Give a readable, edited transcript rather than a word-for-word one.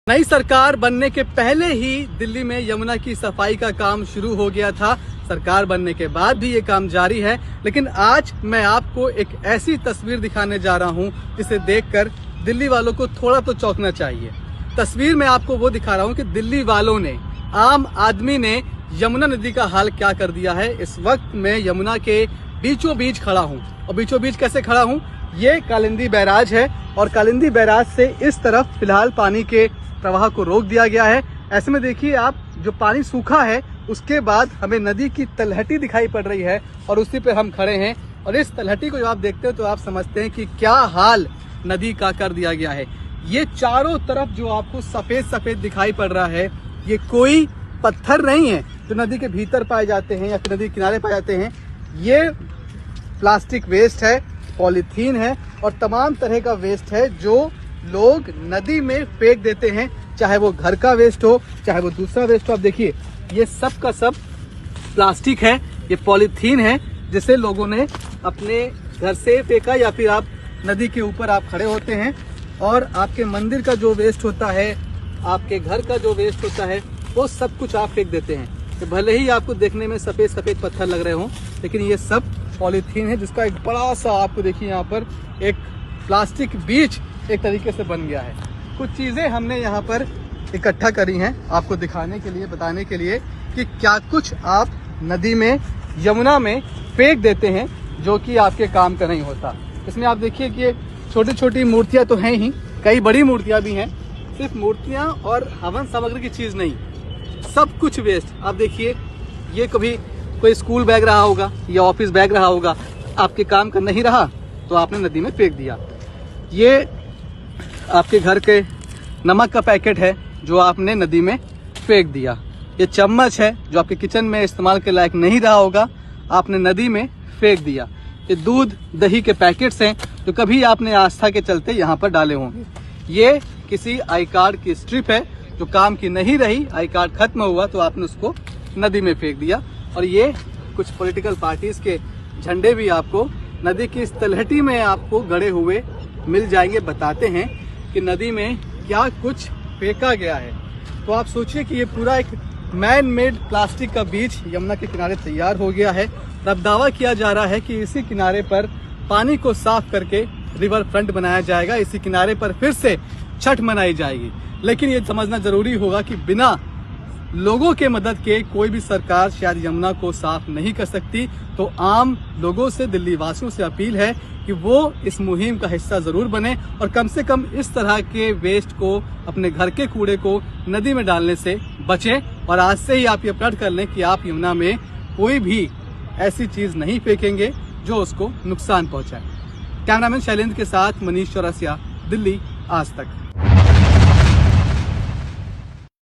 नई सरकार बनने के पहले ही दिल्ली में यमुना की सफाई का काम शुरू हो गया था। सरकार बनने के बाद भी ये काम जारी है, लेकिन आज मैं आपको एक ऐसी तस्वीर दिखाने जा रहा हूँ जिसे देखकर दिल्ली वालों को थोड़ा तो चौंकना चाहिए। तस्वीर में आपको वो दिखा रहा हूँ कि दिल्ली वालों ने, आम आदमी ने यमुना नदी का हाल क्या कर दिया है। इस वक्त मैं यमुना के बीचों बीच खड़ा हूँ, और बीचों बीच कैसे खड़ा हूँ, ये कालिंदी बैराज है और कालिंदी बैराज से इस तरफ फिलहाल पानी के प्रवाह को रोक दिया गया है। ऐसे में देखिए आप, जो पानी सूखा है उसके बाद हमें नदी की तलहटी दिखाई पड़ रही है और उसी पे हम खड़े हैं। और इस तलहटी को जब आप देखते हो तो आप समझते हैं कि क्या हाल नदी का कर दिया गया है। ये चारों तरफ जो आपको सफेद सफेद दिखाई पड़ रहा है, ये कोई पत्थर नहीं है जो नदी के भीतर पाए जाते हैं या फिर नदी किनारे पाए जाते हैं। ये प्लास्टिक वेस्ट है, पॉलीथीन है और तमाम तरह का वेस्ट है जो लोग नदी में फेंक देते हैं, चाहे वो घर का वेस्ट हो, चाहे वो दूसरा वेस्ट हो। आप देखिए ये सब का सब प्लास्टिक है, ये पॉलीथीन है जिसे लोगों ने अपने घर से फेंका, या फिर आप नदी के ऊपर आप खड़े होते हैं और आपके मंदिर का जो वेस्ट होता है, आपके घर का जो वेस्ट होता है, वो सब कुछ आप फेंक देते हैं। तो भले ही आपको देखने में सफेद सफेद पत्थर लग रहे हों, लेकिन ये सब पॉलीथीन है जिसका एक बड़ा सा, आपको देखिए यहाँ पर एक प्लास्टिक बीच एक तरीके से बन गया है। कुछ चीजें हमने यहाँ पर इकट्ठा करी हैं आपको दिखाने के लिए, बताने के लिए कि क्या कुछ आप नदी में, यमुना में फेंक देते हैं जो कि आपके काम का नहीं होता। इसमें आप देखिए कि छोटी छोटी मूर्तियां तो हैं ही, कई बड़ी मूर्तियां भी हैं। सिर्फ मूर्तियां और हवन सामग्री की चीज नहीं, सब कुछ वेस्ट। आप देखिए ये कभी कोई स्कूल बैग रहा होगा या ऑफिस बैग रहा होगा, आपके काम का नहीं रहा तो आपने नदी में फेंक दिया। ये आपके घर के नमक का पैकेट है जो आपने नदी में फेंक दिया। ये चम्मच है जो आपके किचन में इस्तेमाल के लायक नहीं रहा होगा, आपने नदी में फेंक दिया। ये दूध दही के पैकेट्स हैं जो कभी आपने आस्था के चलते यहाँ पर डाले होंगे। ये किसी आई कार्ड की स्ट्रिप है जो काम की नहीं रही, आई कार्ड खत्म हुआ तो आपने उसको नदी में फेंक दिया। और ये कुछ पॉलिटिकल पार्टीज के झंडे भी आपको नदी की इस तलहटी में आपको गड़े हुए मिल जाएंगे। बताते हैं कि नदी में क्या कुछ फेंका गया है। तो आप सोचिए कि ये पूरा एक मैन मेड प्लास्टिक का बीच यमुना के किनारे तैयार हो गया है। अब दावा किया जा रहा है कि इसी किनारे पर पानी को साफ करके रिवर फ्रंट बनाया जाएगा, इसी किनारे पर फिर से छठ मनाई जाएगी। लेकिन ये समझना जरूरी होगा कि बिना लोगों के मदद के कोई भी सरकार शायद यमुना को साफ नहीं कर सकती। तो आम लोगों से, दिल्ली वासियों से अपील है कि वो इस मुहिम का हिस्सा जरूर बने और कम से कम इस तरह के वेस्ट को, अपने घर के कूड़े को नदी में डालने से बचें। और आज से ही आप ये प्रण कर लें कि आप यमुना में कोई भी ऐसी चीज नहीं फेंकेंगे जो उसको नुकसान पहुंचाए। कैमरामैन शैलेंद्र के साथ मनीष चौरसिया, दिल्ली आज तक।